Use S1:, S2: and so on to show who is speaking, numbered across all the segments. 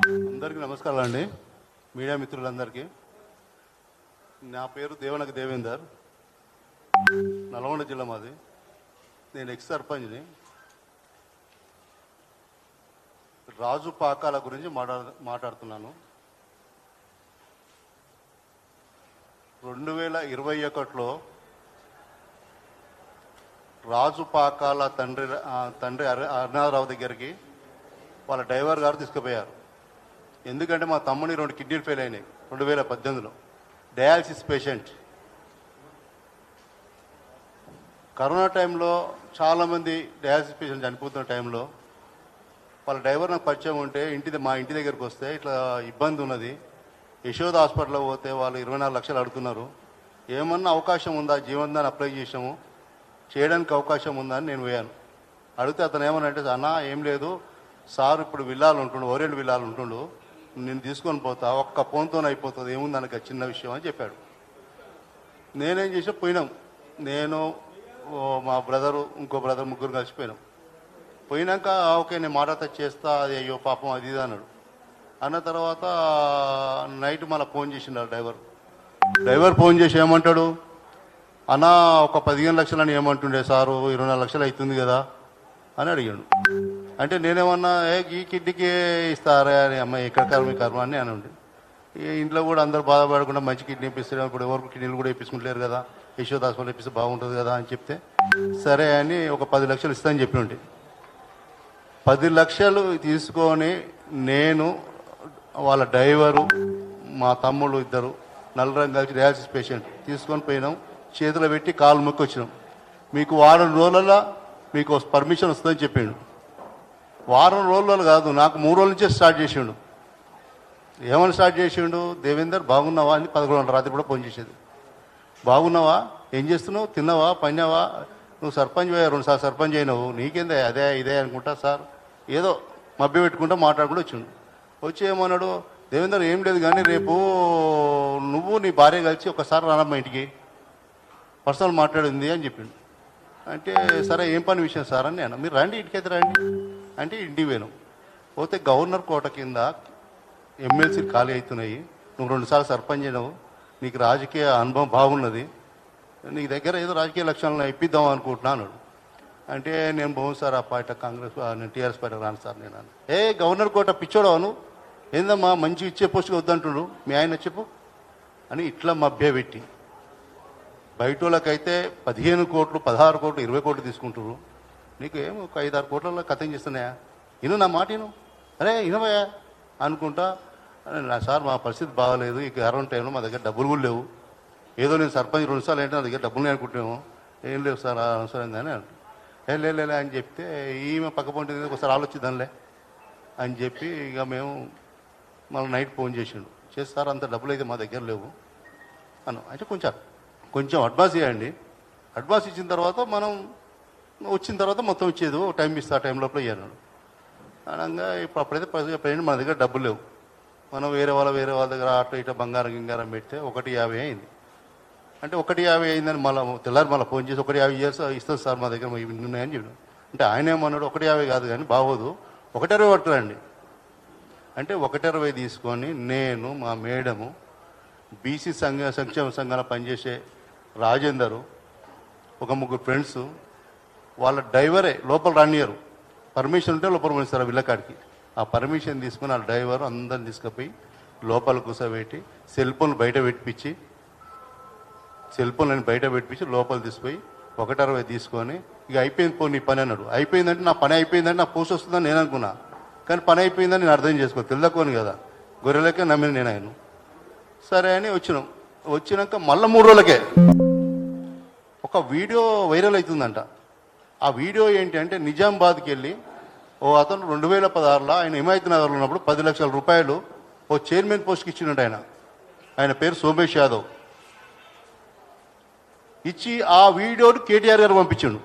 S1: అందరికీ నమస్కారాలు అండి, మీడియా మిత్రులందరికీ. నా పేరు దేవనక దేవేందర్, నల్గొండ జిల్లా మాది. నేను ఎక్స్ సర్పంచ్ని. రాజు పాకాల గురించి మాట్లాడుతున్నాను. 2021లో రాజు పాకాల తండ్రి అరుణారావు దగ్గరికి వాళ్ళ డ్రైవర్ గారు తీసుకుపోయారు. ఎందుకంటే మా తమ్ముని 2 కిడ్నీలు ఫెయిల్ అయినాయి 2018లో. Dialysis patient. కరోనా టైంలో చాలామంది డయాలసిస్ పేషెంట్ చనిపోతున్న టైంలో వాళ్ళ డ్రైవర్ నాకు పరిచయం ఉంటే మా ఇంటి దగ్గరికి వస్తే ఇట్లా ఇబ్బంది ఉన్నది, యశోద హాస్పిటల్లో పోతే వాళ్ళు 24 లక్షలు అడుగుతున్నారు, ఏమన్నా అవకాశం ఉందా, జీవనదాన్ని అప్లై చేసాము, చేయడానికి అవకాశం ఉందా అని నేను పోయాను. అడిగితే అతను ఏమనంటే, అన్న ఏం లేదు సార్, ఇప్పుడు విల్లాలు ఉంటుండు, ఓరేళ్ళు విల్లాలు ఉంటుండు, నేను తీసుకొని పోతా, ఒక్క ఫోన్తోనే అయిపోతుంది, ఏముంది అనక చిన్న విషయం అని చెప్పాడు. నేనేం చేసా, పోయినాం. నేను మా బ్రదరు ఇంకో బ్రదర్ ముగ్గురు కలిసిపోయినాం. పోయినాక ఓకే నేను మాట్లాడతా చేస్తా, అది అయ్యో పాపం అది ఇది అన్నాడు. అన్న తర్వాత నైట్ మళ్ళీ ఫోన్ చేసిండు డ్రైవర్ ఫోన్ చేసి ఏమంటాడు, అన్న ఒక 15 లక్షలని ఏమంటుండే సారు, 24 లక్షలు అవుతుంది కదా అని అడిగాడు. అంటే నేనేమన్నా ఈ కిడ్నీకి ఇస్తారా అని, అమ్మాయి ఎక్కడ కర్మ అని అని ఉండి, ఇంట్లో కూడా అందరూ బాధపడకుండా మంచి కిడ్నీ ఇప్పిస్తారు, ఇప్పుడు ఎవరికి కిడ్నీలు కూడా ఇప్పించుకుంటలేరు కదా, యశోద హాస్పిటల్ ఇప్పిస్తే బాగుంటుంది కదా అని చెప్తే సరే అని ఒక 10 లక్షలు ఇస్తానని చెప్పి ఉండి 10 లక్షలు తీసుకొని నేను వాళ్ళ డ్రైవరు మా తమ్ముళ్ళు ఇద్దరు నల్లరం కలిసి డయాలసిస్ పేషెంట్ తీసుకొని పోయినాం. చేతిలో పెట్టి కాలు మొక్కి వచ్చినాం. మీకు వారం రోజులలో మీకు పర్మిషన్ వస్తుందని చెప్పిండు. వారం రోజులలో కాదు, నాకు 3 రోజుల నుంచే స్టార్ట్ చేసిండు. ఏమని స్టార్ట్ చేసిండు, దేవేందర్ బాగున్నావా అని 11 గంటల రాత్రి కూడా ఫోన్ చేసేది. బాగున్నావా, ఏం చేస్తున్నావు, తిన్నావా, పన్నావా, నువ్వు సర్పంచ్ 2 సార్లు సర్పంచ్ అయినావు, నీకేందే అదే ఇదే అనుకుంటా సార్, ఏదో మభ్య పెట్టుకుంటా మాట్లాడుకుంటూ వచ్చిండు. వచ్చి ఏమన్నాడు, దేవేందర్ ఏం లేదు కానీ రేపు నువ్వు నీ భార్య కలిసి ఒకసారి రానమ్మా ఇంటికి, పర్సనల్ మాట్లాడింది అని చెప్పిండు. అంటే సరే ఏం పని విషయం సార్ అని నేను, మీరు రండి ఇంటికైతే రండి అంటే ఇంటికి పోయినాం. పోతే గవర్నర్ కోట కింద ఎమ్మెల్సీలు ఖాళీ అవుతున్నాయి, నువ్వు 2 సార్లు సర్పంచ్ అయినావు, నీకు రాజకీయ అనుభవం బాగున్నది, నీ దగ్గర ఏదో రాజకీయ లక్షణాలను ఇప్పిద్దాం అనుకుంటున్నా అన్నాడు. అంటే నేను బాగుంది సార్ ఆ పార్టీ కాంగ్రెస్, నేను టీఆర్ఎస్ పార్టీ రాను సార్ నేను అన్న. గవర్నర్ కోట పిచ్చోడవను, ఏందమ్మా మంచి ఇచ్చే పోస్టుగా వద్దంటుడు, మీ ఆయన చెప్పు అని ఇట్లా మభ్య పెట్టి, బయట వాళ్ళకైతే 15 కోట్లు 16 కోట్లు 20 కోట్లు తీసుకుంటారు, నీకు ఏమో ఒక 5-6 కోట్లలో కథం చేస్తున్నాయా, ఇను నా మాట ఇను, అరే ఇనవయా అనుకుంటా. సార్ మా పరిస్థితి బాగాలేదు, ఈ కరోనా టైంలో మా దగ్గర డబ్బులు కూడా లేవు, ఏదో నేను సర్పంచ్ 2 సార్లు ఏంటో నా దగ్గర డబ్బులు అనుకుంటాము, ఏం లేవు సార్ అవసరం అని అంటు. లేలే అని చెప్తే ఈమె పక్కపొంటి ఒకసారి ఆలోచిద్దాంలే అని చెప్పి ఇక మేము మళ్ళీ నైట్ ఫోన్ చేసిండు. చేస్తారు అంత డబ్బులు అయితే మా దగ్గర లేవు అను. అంటే కొంచెం అడ్వాన్స్ ఇవ్వండి, అడ్వాన్స్ ఇచ్చిన తర్వాత మనం వచ్చిన తర్వాత మొత్తం ఇచ్చేది టైం ఇస్తా, ఆ టైం లోపల ఇవ్వను అనగా. ఇప్పుడు అప్పుడైతే ప్రజెంట్ మన దగ్గర డబ్బులు లేవు, మనం వేరే వాళ్ళ దగ్గర అటు ఇటు బంగారం గింగారం పెడితే 150 అయింది. అంటే 150 అయిందని మళ్ళీ తెల్లారి మళ్ళీ ఫోన్ చేసి 150 ఇయర్స్ ఇస్తుంది సార్ మా దగ్గర ఉన్నాయని చెప్పాను. అంటే ఆయన ఏమన్నాడు, 150 కాదు కానీ బాగోదు 120 పట్టురండి అంటే 120 తీసుకొని నేను మా మేడము బీసీ సంక్షేమ సంఘాల పనిచేసే రాజేందరు, ఒక 3 ఫ్రెండ్స్, వాళ్ళ డ్రైవరే లోపల రానియరు, పర్మిషన్ ఉంటే లోపల పంపిస్తారు విల్లకాడికి. ఆ పర్మిషన్ తీసుకుని ఆ డ్రైవరు అందరిని తీసుకుపోయి లోపల కూర్చోబెట్టి సెల్ ఫోన్లు బయట పెట్టించి లోపల తీసుకుపోయి 160 తీసుకొని ఇక అయిపోయింది పో నీ పని అన్నాడు. అయిపోయిందంటే నా పని అయిపోయిందంటే నా పోస్ట్ వస్తుందని నేను అనుకున్నా, కానీ పని అయిపోయిందని నేను అర్థం చేసుకో, తెల్లకోని కదా, గొర్రెలకే నమ్మిన నేను ఆయన. సరే అని వచ్చినాక మళ్ళీ 3 రోజులకే ఒక వీడియో వైరల్ అవుతుందంట. ఆ వీడియో ఏంటి అంటే, నిజామాబాద్కి వెళ్ళి ఓ అతను 2016లో ఆయన హిమాయత్ నగర్లో ఉన్నప్పుడు 10 లక్షల రూపాయలు ఓ చైర్మన్ పోస్ట్కి ఇచ్చినట్టు ఆయన పేరు సోమేష్ యాదవ్. ఇచ్చి ఆ వీడియోని కేటీఆర్ గారు పంపించాడు.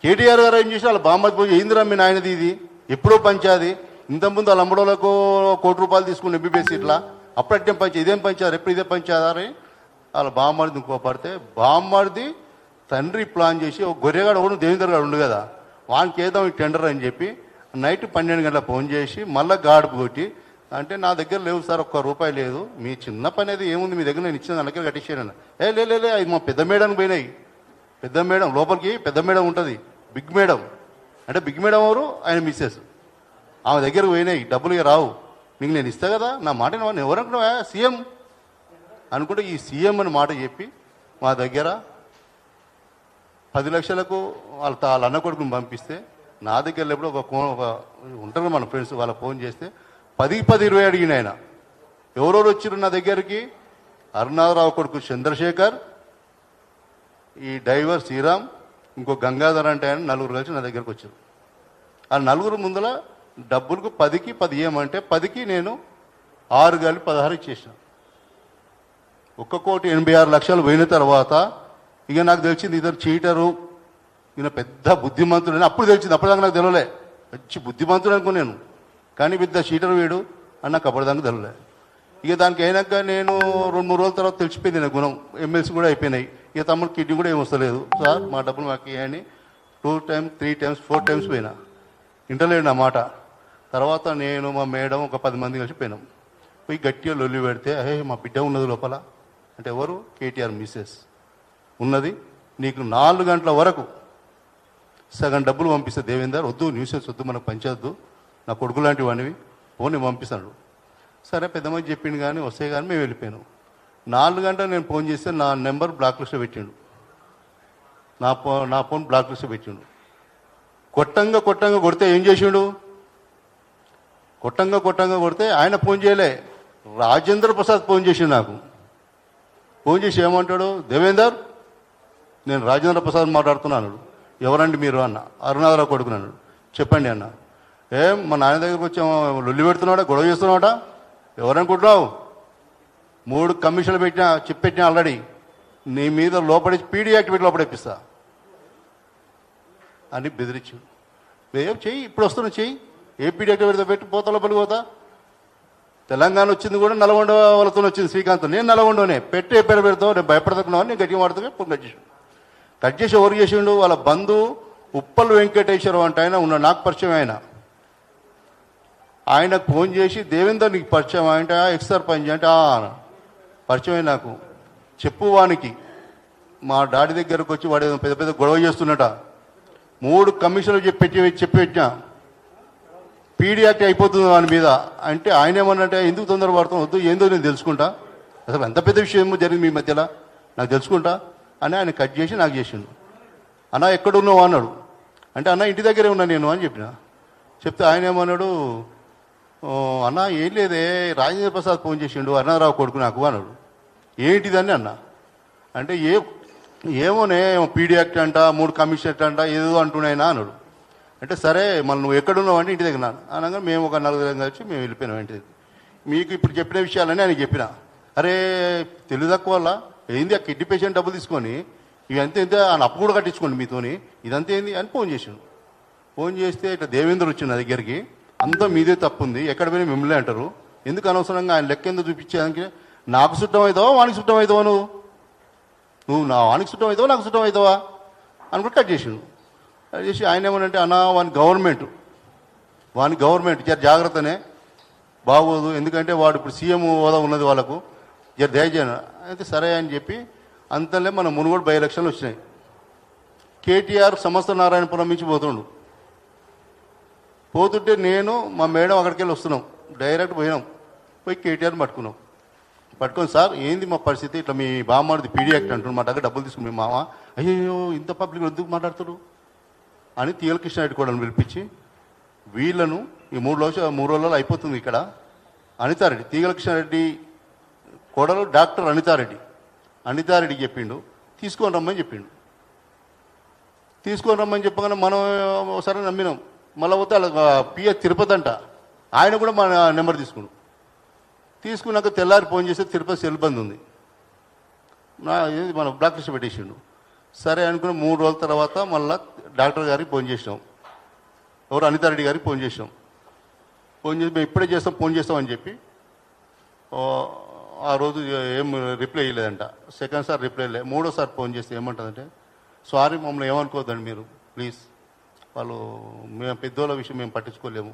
S1: కేటీఆర్ గారు ఏం చేసి వాళ్ళ బామ్మది పోయి ఏందిరా మీ నాయనది ఇది, ఎప్పుడో పంచాది, ఇంతకుముందు వాళ్ళ అమ్మడోళ్ళకు 1 కోటి రూపాయలు తీసుకుని ఎంబీబీఎస్ ఇట్లా అప్పుడట్టే పంచా, ఇదేం పంచారు, ఎప్పుడు ఇదే పంచాదని వాళ్ళ బామ్మడిది ఇంకోపడితే, బామ్మడిది తండ్రి ప్లాన్ చేసి ఒక గొర్రెగాడు ఒకడు దేవేందర్ గారు ఉండు కదా, వానికి ఏదో ఈ టెండర్ అని చెప్పి నైట్ 12 గంటల ఫోన్ చేసి మళ్ళీ గాడుపు కొట్టి అంటే నా దగ్గర లేవు సార్, ఒక్క రూపాయి లేదు. మీ చిన్న పని అది ఏముంది మీ దగ్గర, నేను ఇచ్చిన దాని దగ్గర కట్టించాను. లే అది మా పెద్ద మేడానికి పోయినాయి. పెద్ద మేడం లోపలికి పెద్ద మేడం ఉంటుంది, బిగ్ మేడం. అంటే బిగ్ మేడం ఎవరు? ఆయన మిస్సెస్. ఆమె దగ్గరకు పోయినాయి, డబ్బులు ఇక రావు, నీకు నేను ఇస్తా కదా, నా మాట ఎవరనుకున్నావా? సీఎం అనుకుంటే ఈ సీఎం అని మాట చెప్పి మా దగ్గర 10 లక్షలకు వాళ్ళ అన్న కొడుకుని పంపిస్తే, నా దగ్గర లేప్పుడు ఒక ఉంటారు మన ఫ్రెండ్స్, వాళ్ళ ఫోన్ చేస్తే 10-20 అడిగిన ఆయన. ఎవరెవరు వచ్చారు నా దగ్గరికి? అరుణారావు కొడుకు చంద్రశేఖర్, ఈ డ్రైవర్ శ్రీరామ్, ఇంకో గంగాధర్ అంటే ఆయన, నలుగురు కలిసి నా దగ్గరకు వచ్చారు. ఆ నలుగురు ముందర డబ్బులకు 10కి 10 ఇవ్వమంటే 10కి నేను 6 కలిపి 16 ఇచ్చేసిన. 1,86,00,000 పోయిన తర్వాత ఇక నాకు తెలిసింది ఇద్దరు చీటరు, ఈయన పెద్ద బుద్ధిమంతుడు అని అప్పుడు తెలిసింది. అప్పటిదాకా నాకు తెలియలే, మంచి బుద్ధిమంతుడు అనుకో నేను, కానీ పెద్ద చీటర్ వీడు అని నాకు అప్పటిదాకా తెలియలే. ఇక దానికి అయినాక నేను 2-3 రోజుల తర్వాత తెలిసిపోయింది నా గుణం. ఎమ్మెల్సీ కూడా అయిపోయినాయి. ఇక తమ్ముడు కిడ్నీ కూడా ఏం వస్తలేదు సార్, మా డబ్బులు మాకు ఇవ్వండి. 2 times 3 times 4 times పోయినా, ఇంటలేడు నా మాట. తర్వాత నేను మా మేడం ఒక 10 మంది కలిసి పోయినాం. పోయి గట్టిగా లొల్లి పెడితే, అహే మా బిడ్డ ఉన్నది లోపల అంటే, ఎవరు? కేటీఆర్ మిస్సెస్ ఉన్నది, నీకు 4 గంటల వరకు సగం డబ్బులు పంపిస్తే దేవేందర్, వద్దు న్యూసెన్స్ వద్దు, మనకు పంచొద్దు, నా కొడుకు లాంటి వాడివి, ఫోన్ పంపిస్తాడు. సరే పెద్దమంది చెప్పిండు కానీ వస్తే కానీ మేము వెళ్ళిపోయాను. 4 గంటలు నేను ఫోన్ చేస్తే నా నెంబర్ బ్లాక్ లిస్ట్లో పెట్టిండు, నా ఫోన్ బ్లాక్ లిస్ట్లో పెట్టిండు. కొట్టంగా కొడితే ఏం చేసిండు? కొట్టంగా కొడితే ఆయన ఫోన్ చేయలే, రాజేంద్ర ప్రసాద్ ఫోన్ చేసిండు నాకు. ఫోన్ చేసి ఏమంటాడు? దేవేందర్, నేను రాజేంద్ర ప్రసాద్ మాట్లాడుతున్నాను. ఎవరండి మీరు అన్న. అరుణారావు కొడుకున్నాను. చెప్పండి అన్న. ఏం మా నాన్న దగ్గరకు వచ్చాము, లొల్లి పెడుతున్నాడా, గొడవ చేస్తున్నాడా, ఎవరనుకుంటున్నావు? 3 కమిషన్లు చెప్పెట్టినా ఆల్రెడీ, నీ మీద లోపడి పీడీ యాక్టివిటీ లోపడేపిస్తా అని బెదిరించు. ఏం చెయ్యి, ఇప్పుడు వస్తున్నా చెయ్యి, ఏ పీడీ యాక్టివిటీతో పెట్టి పోతా లోపలికి పోతా. తెలంగాణ వచ్చింది కూడా నల్గొండ వాళ్ళతో వచ్చింది, శ్రీకాంత్. నేను నల్గొండనే పెట్టి ఏ పేరు పెడతావు, నేను భయపడుతున్నావు, నేను గట్టిగా మాడుతున్నా. కట్ చేసి ఎవరు చేసిండు? వాళ్ళ బంధు ఉప్పల్ వెంకటేశ్వరరావు అంటే ఆయన ఉన్న, నాకు పరిచయం. ఆయనకు ఫోన్ చేసి, దేవేందర్ నీకు పరిచయం అంటే, ఎక్స్ సర్పంచ్ అంటే పరిచయం నాకు, చెప్పు వానికి. మా డాడీ దగ్గరకు వచ్చి వాడు పెద్ద గొడవ చేస్తున్నట. 3 కమిషన్లు చెప్పి పెట్టినా, పీడీ యాక్ట్ అయిపోతుంది వాని మీద అంటే, ఆయన ఏమన్నంటే, ఎందుకు తొందర పడుతాం, వద్దు ఏందో నేను తెలుసుకుంటా, అసలు ఎంత పెద్ద విషయం జరిగింది మీ మధ్యలో నాకు తెలుసుకుంటా అని ఆయన కట్ చేసి నాకు చేసిండు. అన్న ఎక్కడున్నావు అన్నాడు. అంటే అన్న ఇంటి దగ్గరే ఉన్నా నేను అని చెప్పిన. చెప్తే ఆయన ఏమన్నాడు, అన్న ఏం లేదే, రాజేంద్ర ప్రసాద్ ఫోన్ చేసిండు, అరుణారావు కొడుకు నాకు అన్నాడు. ఏంటిదని అన్న. అంటే ఏమోనే పీడీ యాక్ట్ అంట, 3 కమిషన్ అంట, ఏదో అంటున్నాయినా అన్నాడు. అంటే సరే మళ్ళీ నువ్వు ఎక్కడున్నావు అంటే ఇంటి దగ్గర అనగా మేము ఒక 4 కలిసి మేము వెళ్ళిపోయినాం ఇంటి దగ్గర. మీకు ఇప్పుడు చెప్పిన విషయాలని ఆయన చెప్పిన. అరే తెలివి తక్కువ వల్ల ఏంది, ఆ కిడ్నీ పేషెంట్ డబ్బులు తీసుకొని ఇవంతా ఎంత అని అప్పు కూడా కట్టించుకోండి మీతోని, ఇదంతా ఏంది అని ఫోన్ చేసాడు. ఫోన్ చేస్తే ఇట్లా దేవేందర్ వచ్చింది నా దగ్గరికి, అంతా మీదే తప్పు ఉంది, ఎక్కడ పోయినా మిమ్మల్ని అంటారు, ఎందుకు అనవసరంగా ఆయన లెక్క ఎందుకు చూపించేదానికి, నాకు చుట్టం అవుతావా వానికి చుట్టం అవుతావా, నువ్వు నా వానికి చుట్టం అవుతావా నాకు చుట్టం అవుతావా అనుకుంటే కట్ చేసిండు. కట్ చేసి ఆయన ఏమనంటే, అన్న వాని గవర్నమెంట్ జాగ్రత్తనే బాగోదు, ఎందుకంటే వాడు ఇప్పుడు సీఎం హోదా ఉన్నది వాళ్ళకు, దయచేయను అయితే సరే అని చెప్పి అంతలే మన మునుగోడు బై ఎలక్షన్లు వచ్చినాయి. కేటీఆర్ సమస్త నారాయణపురం నుంచి పోతుంటే నేను మా మేడం అక్కడికి వెళ్ళి వస్తున్నాం, డైరెక్ట్ పోయి కేటీఆర్ని పట్టుకొని సార్ ఏంది మా పరిస్థితి, ఇట్లా మీ బామ్మది పీడీ యాక్ట్ అంటున్నాడు, మా దగ్గర డబ్బులు తీసుకుని మీ మామ, అయ్యో ఇంత పబ్లిక్ ఎందుకు మాట్లాడుతారు అని తీగల కృష్ణారెడ్డి కూడా పిలిపించి, వీళ్ళను ఈ 3 రోజులలో అయిపోతుంది ఇక్కడ, అనితారెడ్డి తీగల కృష్ణారెడ్డి కోడలు డాక్టర్ అనితారెడ్డికి చెప్పిండు, తీసుకొని రమ్మని చెప్పగానే మనం సరే నమ్మినాం. మళ్ళీ పోతే వాళ్ళ పిఎస్ తిరుపతి అంట, ఆయన కూడా మన నెంబర్ తీసుకున్నాక తెల్లారి ఫోన్ చేస్తే తిరుపతి సెల్ బంద్ ఉంది, మన బ్లాక్ లిస్ట్ పెట్టేసిండు. సరే అనుకుని 3 రోజుల తర్వాత మళ్ళీ డాక్టర్ గారికి ఫోన్ చేసినాం, ఎవరు అనితారెడ్డి గారికి ఫోన్ చేసి మేము ఇప్పుడే ఫోన్ చేస్తామని చెప్పి ఆ రోజు ఏం రిప్లై ఇవ్వలేదంట. సెకండ్ సార్ రిప్లై ఇవ్వలేదు. 3వసారి ఫోన్ చేస్తే ఏమంటుందంటే, సారీ మమ్మల్ని ఏమనుకోవద్దండి మీరు ప్లీజ్, వాళ్ళు మేము పెద్దోళ్ళ విషయం మేము పట్టించుకోలేము,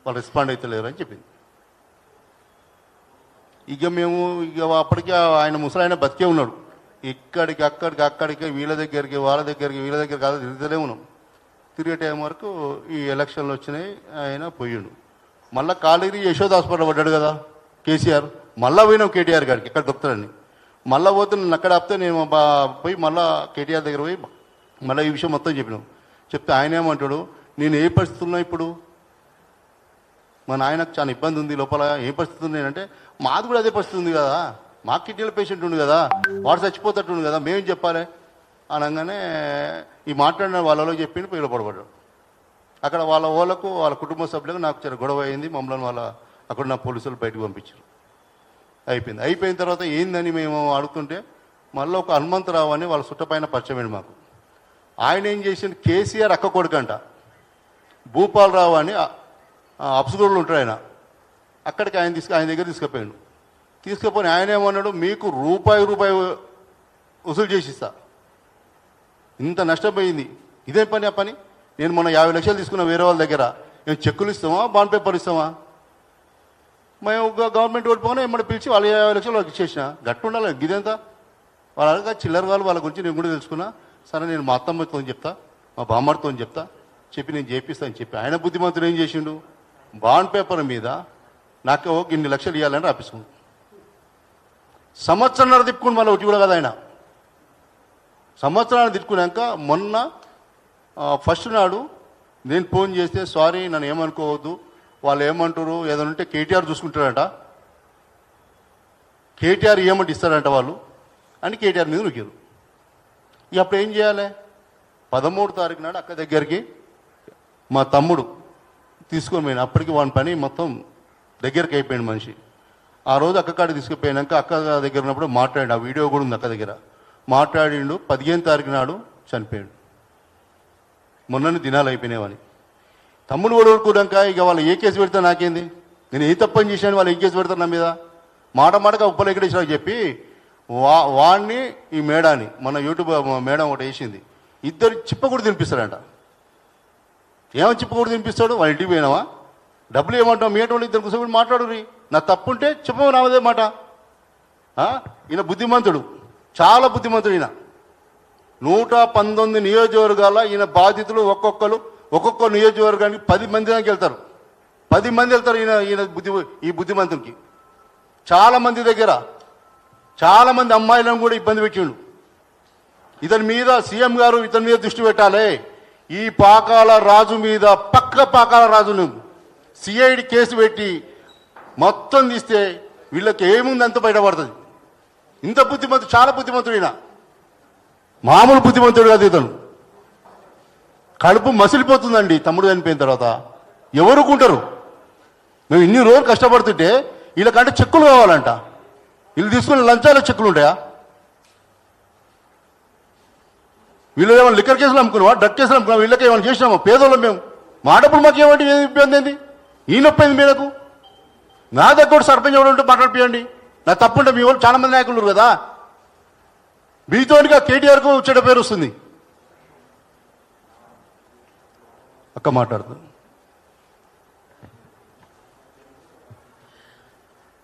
S1: వాళ్ళు రెస్పాండ్ అవుతలేరు అని చెప్పింది. ఇక మేము ఇక అప్పటికి ఆయన ముసలాయన బతికే ఉన్నాడు. అక్కడికి వీళ్ళ దగ్గరికి వాళ్ళ దగ్గరికి కాదు తిరుగుతూనే ఉన్నాం. తిరిగే టైం వరకు ఈ ఎలక్షన్లు వచ్చినాయి, ఆయన పోయిండు. మళ్ళీ కాలేజీ యశోద హాస్పిటల్ పడ్డాడు కదా కేసీఆర్. మళ్ళీ పోయినాం కేటీఆర్ గారికి ఎక్కడ దొరుకుతాడని. మళ్ళీ పోతే నన్ను అక్కడ ఆపితే నేను పోయి మళ్ళీ కేటీఆర్ దగ్గర పోయి మళ్ళీ ఈ విషయం మొత్తం చెప్పినాం. చెప్తే ఆయన ఏమంటాడు, నేను ఏ పరిస్థితుల్లో ఇప్పుడు మా నాయనకు చాలా ఇబ్బంది ఉంది లోపల, ఏ పరిస్థితి ఉంది అంటే మాది కూడా అదే పరిస్థితి ఉంది కదా, మా కిడ్నీల పేషెంట్ ఉంది కదా, వాడు చచ్చిపోతట్టుంది కదా, మేమేం చెప్పాలి అనగానే ఈ మాట్లాడిన వాళ్ళలో చెప్పింది పిల్లలు పడబడ్డాడు. అక్కడ వాళ్ళ కుటుంబ సభ్యులకు నాకు చాలా గొడవ అయింది. మమ్మల్ని అక్కడ నా పోలీసులు బయటకు పంపించారు. అయిపోయిన తర్వాత ఏందని మేము అడుగుతుంటే మళ్ళీ ఒక హనుమంతరావు అని వాళ్ళ చుట్టపైన పరిచయం మాకు. ఆయన ఏం చేసింది, కేసీఆర్ అక్క కొడుకంట భూపాలరావు అని అప్సుగూడలో ఉంటాడు ఆయన. అక్కడికి ఆయన దగ్గర తీసుకుపోయి ఆయన ఏమన్నాడు, మీకు రూపాయి వసూలు చేసిస్తా, ఇంత నష్టపోయింది ఇదే పని. ఆ పని నేను మొన్న 50 లక్షలు తీసుకున్నా వేరే వాళ్ళ దగ్గర, మేము చెక్కులు ఇస్తామా బాండ్ పేపర్ ఇస్తామా? మేము గవర్నమెంట్ ఓడిపోయినా ఏమన్నా పిలిచి వాళ్ళు 50 లక్షలు వాళ్ళకి ఇచ్చేసిన గట్టు ఉండాలి. ఇదేంతా వాళ్ళ చిల్లర వాళ్ళ గురించి నేను కూడా తెలుసుకున్నా. సరే నేను మా అత్తమ్మతో చెప్తా, మా బామ్మడితో చెప్తా, చెప్పి నేను చేపిస్తా అని చెప్పి ఆయన బుద్ధిమంతుడు ఏం చేసిండు, బాండ్ పేపర్ మీద నాకు ఇన్ని లక్షలు ఇవ్వాలని రాపిస్తుంది. సంవత్సరంన్నర తిప్పుకుని మళ్ళీ ఒకటి కూడా కదా ఆయన. సంవత్సరాన్ని తిట్టుకున్నాక మొన్న ఫస్ట్ నాడు నేను ఫోన్ చేస్తే, సారీ నన్ను ఏమనుకోవద్దు, వాళ్ళు ఏమంటారు ఏదైనా ఉంటే కేటీఆర్ చూసుకుంటారంట, కేటీఆర్ ఏమంటే ఇస్తారంట వాళ్ళు అని కేటీఆర్ మీద నొక్కారు. ఇక అప్పుడు ఏం చేయాలి, 13వ తారీఖు నాడు అక్క దగ్గరికి మా తమ్ముడు తీసుకొని పోయిన. అప్పటికి వాని పని మొత్తం దగ్గరికి అయిపోయింది మనిషి. ఆ రోజు అక్క కాడికి తీసుకుపోయినాక అక్క దగ్గర ఉన్నప్పుడు మాట్లాడి, ఆ వీడియో కూడా ఉంది అక్క దగ్గర, మాట్లాడిండు. 15వ తారీఖు నాడు చనిపోయాడు. మొన్నని దినాలు అయిపోయినావని తమ్ముడు ఓడుకున్నాక ఇక వాళ్ళు ఏ కేసు పెడతా నాకేంది, నేను ఏ తప్పని చేశాను, వాళ్ళు ఏ కేసు పెడతారు నా మీద. మాటగా ఉప్పలెక్కడేశ్వరకు చెప్పి వాడిని ఈ మేడాన్ని మన యూట్యూబ్ మేడం ఒకటి వేసింది, ఇద్దరు చిప్పకూడ తినిపిస్తాడంట. ఏమని చిప్పకూడ తినిపిస్తాడు, వాళ్ళ ఇంటికి పోయినావా, డబ్బులు ఏమంటావు, మీ వాళ్ళు ఇద్దరు కూర్చోబెట్టి మాట్లాడు, నా తప్పుంటే చెప్పవు నాదే మాట. ఈయన బుద్ధిమంతుడు, చాలా బుద్ధిమంతుడు ఈయన. 119 నియోజకవర్గాల ఈయన బాధితులు ఒక్కొక్క నియోజకవర్గానికి 10 మంది దానికి వెళ్తారు. 10 మంది వెళ్తారు ఈ బుద్ధిమంతునికి. చాలామంది దగ్గర చాలామంది అమ్మాయిలను కూడా ఇబ్బంది పెట్టిండు. ఇతని మీద సీఎం గారు ఇతని మీద దృష్టి పెట్టాలి. ఈ పాకాల రాజు మీద, పక్క పాకాల రాజును సిఐడి కేసు పెట్టి మొత్తం తీస్తే వీళ్ళకి ఏముంది అంత బయటపడుతుంది. ఇంత బుద్ధిమంతుడు, చాలా బుద్ధిమంతుడు ఈయన, మామూలు బుద్ధిమంతుడు కాదు ఇతను. కడుపు మసిలిపోతుందండి తమ్ముడు చనిపోయిన తర్వాత. ఎవరుకుంటారు, మేము ఇన్ని రోజులు కష్టపడుతుంటే వీళ్ళకంటే చెక్కులు కావాలంట. వీళ్ళు తీసుకున్న లంచాల చెక్కులు ఉంటాయా? వీళ్ళు ఏమైనా లిక్కర్ కేసులు అమ్ముకున్నావా, డ్రగ్ కేసులు అమ్ముకున్నావా? వీళ్ళకి ఏమైనా చేసినామా? పేదోళ్ళం మేము. మా డబ్బులు మాకు ఏమంటే ఇబ్బంది ఏంది, ఈ నొప్పి అయింది మీరకు. నా దగ్గర కూడా సర్పంచ్ ఎవరు ఉంటే మాట్లాడిపోయండి, నా తప్పుంటే మీ వాళ్ళు చాలా మంది నాయకులు కదా, మీతోనిగా కేటీఆర్కు చెడ్డ పేరు వస్తుంది. అక్క మాట్లాడుతుంది.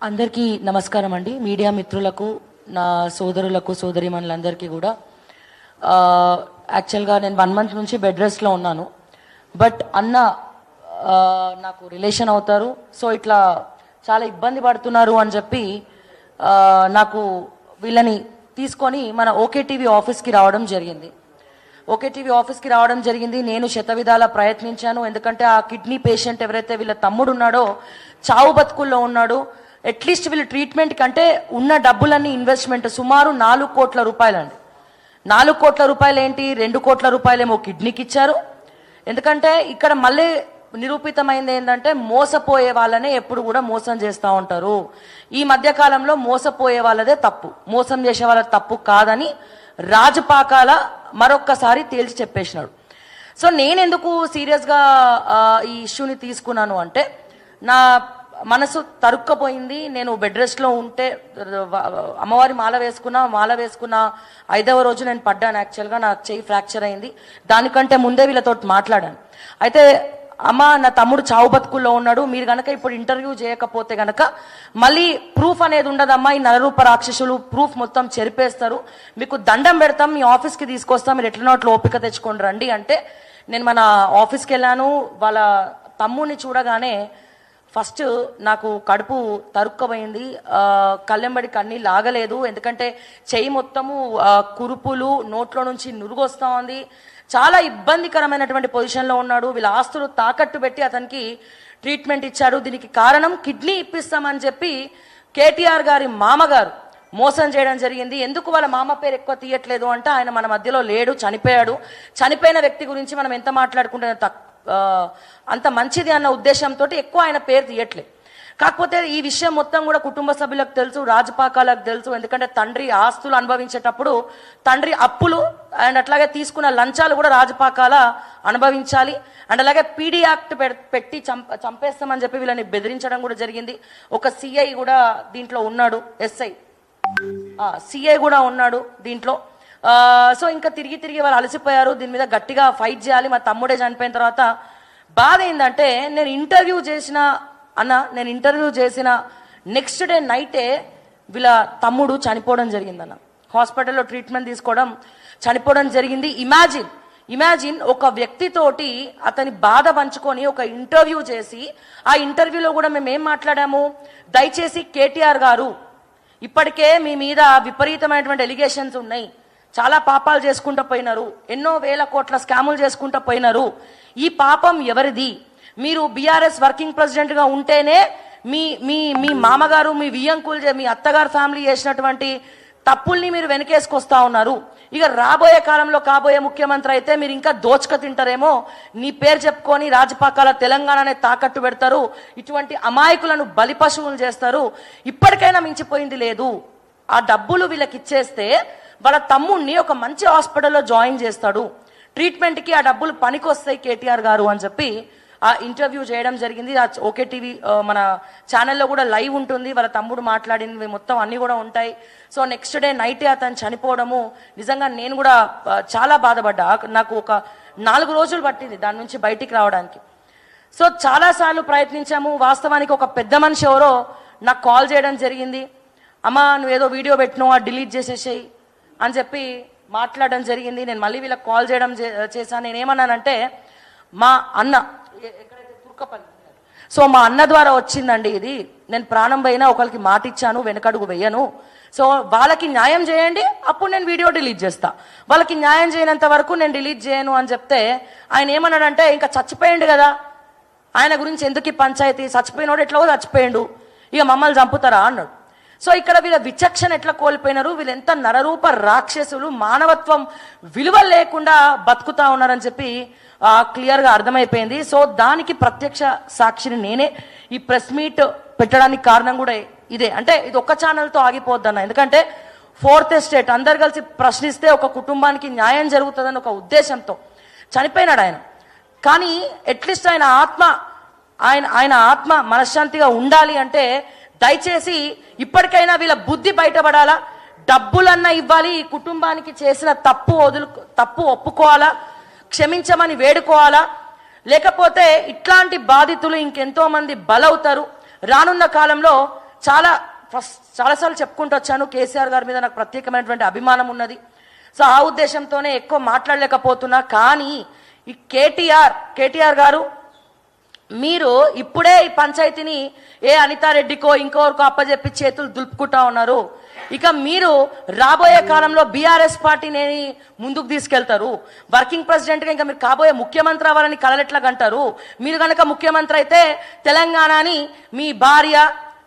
S2: అందరికీ నమస్కారం అండి. మీడియా మిత్రులకు, నా సోదరులకు, సోదరిమణులందరికీ కూడా. యాక్చువల్గా నేను 1 మంత్ నుంచి బెడ్ రెస్ట్లో ఉన్నాను. బట్ అన్న నాకు రిలేషన్ అవుతారు, సో ఇట్లా చాలా ఇబ్బంది పడుతున్నారు అని చెప్పి నాకు వీళ్ళని తీసుకొని మన ఓకే టీవీ ఆఫీస్కి రావడం జరిగింది. నేను శతవిధాల ప్రయత్నించాను. ఎందుకంటే ఆ కిడ్నీ పేషెంట్ ఎవరైతే వీళ్ళ తమ్ముడు ఉన్నాడో చావు బతుకుల్లో ఉన్నాడు. అట్లీస్ట్ వీళ్ళు ట్రీట్మెంట్ కంటే ఉన్న డబ్బులన్నీ ఇన్వెస్ట్మెంట్ సుమారు 4 కోట్ల రూపాయలండి. 4 కోట్ల రూపాయలు ఏంటి, 2 కోట్ల రూపాయలేమో కిడ్నీకి ఇచ్చారు. ఎందుకంటే ఇక్కడ మళ్ళీ నిరూపితమైంది ఏంటంటే మోసపోయే వాళ్ళనే ఎప్పుడు కూడా మోసం చేస్తూ ఉంటారు. ఈ మధ్యకాలంలో మోసపోయే వాళ్ళదే తప్పు, మోసం చేసే వాళ్ళ తప్పు కాదని రాజపాకాల మరొక్కసారి తేల్చి చెప్పేసినాడు. సో నేను ఎందుకు సీరియస్గా ఈ ఇష్యూని తీసుకున్నాను అంటే, నా మనసు తరుక్కపోయింది. నేను బెడ్ రెస్ట్లో ఉంటే అమ్మవారి మాల వేసుకున్న 5వ రోజు నేను పడ్డాను. యాక్చువల్గా నాకు చెయ్యి ఫ్రాక్చర్ అయింది. దానికంటే ముందే వీళ్ళతో మాట్లాడాను. అయితే అమ్మ నా తమ్ముడు చావు బతుకుల్లో ఉన్నాడు, మీరు గనక ఇప్పుడు ఇంటర్వ్యూ చేయకపోతే గనక మళ్ళీ ప్రూఫ్ అనేది ఉండదమ్మా, ఈ నరరూప రాక్షసులు ప్రూఫ్ మొత్తం చెరిపేస్తారు, మీకు దండం పెడతాం, మీ ఆఫీస్కి తీసుకొస్తాం, మీరు ఎట్లనో అట్లా ఓపిక తెచ్చుకోండి రండి అంటే నేను మన ఆఫీస్కి వెళ్ళాను. వాళ్ళ తమ్ముడిని చూడగానే ఫస్ట్ నాకు కడుపు తరుక్కుపోయింది, కళ్ళెంబడి కన్నీళ్ళు ఆగలేదు. ఎందుకంటే చెయ్యి మొత్తము కురుపులు, నోట్లో నుంచి నురుగు వస్తూ ఉంది, చాలా ఇబ్బందికరమైనటువంటి పొజిషన్లో ఉన్నాడు. వీళ్ళ ఆస్తులు తాకట్టు పెట్టి అతనికి ట్రీట్మెంట్ ఇచ్చారు. దీనికి కారణం కిడ్నీ ఇప్పిస్తామని చెప్పి కేటీఆర్ గారి మామగారు మోసం చేయడం జరిగింది. ఎందుకు వాళ్ళ మామ పేరు ఎక్కువ తీయట్లేదు అంటే ఆయన మన మధ్యలో లేడు, చనిపోయాడు. చనిపోయిన వ్యక్తి గురించి మనం ఎంత మాట్లాడుకుంటే అంత మంచిది అన్న ఉద్దేశంతో ఎక్కువ ఆయన పేరు తీయట్లేదు. కాకపోతే ఈ విషయం మొత్తం కూడా కుటుంబ సభ్యులకు తెలుసు, రాజపాకాలకు తెలుసు. ఎందుకంటే తండ్రి ఆస్తులు అనుభవించేటప్పుడు తండ్రి అప్పులు అండ్ అట్లాగే తీసుకున్న లంచాలు కూడా రాజపాకాల అనుభవించాలి. అండ్ అలాగే పీడీ యాక్ట్ పెట్టి చంపేస్తామని చెప్పి వీళ్ళని బెదిరించడం కూడా జరిగింది. ఒక సిఐ కూడా దీంట్లో ఉన్నాడు, సిఐ కూడా ఉన్నాడు దీంట్లో. సో ఇంకా తిరిగి తిరిగి వాళ్ళు అలసిపోయారు, దీని మీద గట్టిగా ఫైట్ చేయాలి. మా తమ్ముడే చనిపోయిన తర్వాత బాధ ఏంటంటే నేను ఇంటర్వ్యూ చేసిన నెక్స్ట్ డే నైటే వీళ్ళ తమ్ముడు చనిపోవడం జరిగిందన్న. హాస్పిటల్లో ట్రీట్మెంట్ తీసుకోవడం, చనిపోవడం జరిగింది. ఇమాజిన్ ఒక వ్యక్తితోటి అతని బాధ పంచుకొని ఒక ఇంటర్వ్యూ చేసి, ఆ ఇంటర్వ్యూలో కూడా మేము ఏం మాట్లాడాము, దయచేసి కేటీఆర్ గారు ఇప్పటికే మీ మీద విపరీతమైనటువంటి ఎలిగేషన్స్ ఉన్నాయి, చాలా పాపాలు చేసుకుంటూ పోయినారు, ఎన్నో వేల కోట్ల స్కాములు చేసుకుంటూ పోయినారు, ఈ పాపం ఎవరిది? మీరు బీఆర్ఎస్ వర్కింగ్ ప్రెసిడెంట్గా ఉంటేనే మీ మీ మీ మామగారు, మీ వియ్యంకులు, మీ అత్తగారు ఫ్యామిలీ చేసినటువంటి తప్పుల్ని మీరు వెనకేసుకొస్తా ఉన్నారు. ఇక రాబోయే కాలంలో కాబోయే ముఖ్యమంత్రి అయితే మీరు ఇంకా దోచుక తింటారేమో, నీ పేరు చెప్పుకొని రాజపాకాల తెలంగాణనే తాకట్టు పెడతారు, ఇటువంటి అమాయకులను బలి పశువులు చేస్తారు. ఇప్పటికైనా మించిపోయింది లేదు. ఆ డబ్బులు వీళ్ళకి ఇచ్చేస్తే వాళ్ళ తమ్ముడిని ఒక మంచి హాస్పిటల్లో జాయిన్ చేస్తాడు, ట్రీట్మెంట్కి ఆ డబ్బులు పనికొస్తాయి కేటీఆర్ గారు అని చెప్పి ఆ ఇంటర్వ్యూ చేయడం జరిగింది. ఆ ఓకే టీవీ మన ఛానల్లో కూడా లైవ్ ఉంటుంది, వాళ్ళ తమ్ముడు మాట్లాడినవి మొత్తం అన్నీ కూడా ఉంటాయి. సో నెక్స్ట్ డే నైటే అతను చనిపోవడము నిజంగా నేను కూడా చాలా బాధపడ్డా. నాకు ఒక 4 రోజులు పట్టింది దాని నుంచి బయటికి రావడానికి. సో చాలాసార్లు ప్రయత్నించాము. వాస్తవానికి ఒక పెద్ద మనిషి ఎవరో నాకు కాల్ చేయడం జరిగింది, అమ్మ నువ్వేదో వీడియో పెట్టినావు, డిలీట్ చేసేసేయి అని చెప్పి మాట్లాడడం జరిగింది. నేను మళ్ళీ వీళ్ళకి కాల్ చేయడం చేశాను. నేనేమన్నానంటే మా అన్న ఎక్కడైతే తుర్కపల్లి, సో మా అన్న ద్వారా వచ్చిందండి ఇది, నేను ప్రాణం పోయినా ఒకరికి మాట ఇచ్చాను, వెనకడుగు వెయ్యను, సో వాళ్ళకి న్యాయం చేయండి, అప్పుడు నేను వీడియో డిలీట్ చేస్తా, వాళ్ళకి న్యాయం చేయనంత వరకు నేను డిలీట్ చేయను అని చెప్తే ఆయన ఏమన్నాడంటే ఇంకా చచ్చిపోయిండు కదా, ఆయన గురించి ఎందుకు పంచాయతీ, చచ్చిపోయినోడు ఎట్లా చచ్చిపోయిండు, ఇక మమ్మల్ని చంపుతారా అన్నాడు. సో ఇక్కడ వీళ్ళ విచక్షణ ఎట్లా కోల్పోయినారు, వీళ్ళు ఎంత నరరూప రాక్షసులు, మానవత్వం విలువలు లేకుండా బతుకుతా ఉన్నారని చెప్పి క్లియర్గా అర్థమైపోయింది. సో దానికి ప్రత్యక్ష సాక్షిని నేనే. ఈ ప్రెస్ మీట్ పెట్టడానికి కారణం కూడా ఇదే. అంటే ఇది ఒక్క ఛానల్తో ఆగిపోద్దన్న, ఎందుకంటే 4th ఎస్టేట్ అందరు కలిసి ప్రశ్నిస్తే ఒక కుటుంబానికి న్యాయం జరుగుతుందని ఒక ఉద్దేశంతో చనిపోయినాడు ఆయన. కానీ అట్లీస్ట్ ఆయన ఆత్మ మనశ్శాంతిగా ఉండాలి అంటే దయచేసి ఇప్పటికైనా వీళ్ళ బుద్ధి బయటపడాలా, డబ్బులన్నా ఇవ్వాలి, ఈ కుటుంబానికి చేసిన తప్పు ఒప్పుకోవాలా, క్షమించమని వేడుకోవాలా, లేకపోతే ఇట్లాంటి బాధితులు ఇంకెంతో మంది బలవుతారు. రానున్న కాలంలో చాలాసార్లు చెప్పుకుంటూ వచ్చాను, కేసీఆర్ గారి మీద నాకు ప్రత్యేకమైనటువంటి అభిమానం ఉన్నది. సో ఆ ఉద్దేశంతోనే ఎక్కువ మాట్లాడలేకపోతున్నా. కానీ ఈ కేటీఆర్ గారు మీరు ఇప్పుడే ఈ పంచాయతీని అనితారెడ్డికో ఇంకోరికో అప్పచెప్పి చేతులు దులుపుకుంటా ఉన్నారు. ఇక మీరు రాబోయే కాలంలో బీఆర్ఎస్ పార్టీని ముందుకు తీసుకెళ్తారు. వర్కింగ్ ప్రెసిడెంట్గా ఇంకా మీరు కాబోయే ముఖ్యమంత్రి అవ్వాలని కలలెట్లా కంటారు. మీరు కనుక ముఖ్యమంత్రి అయితే తెలంగాణని మీ భార్య,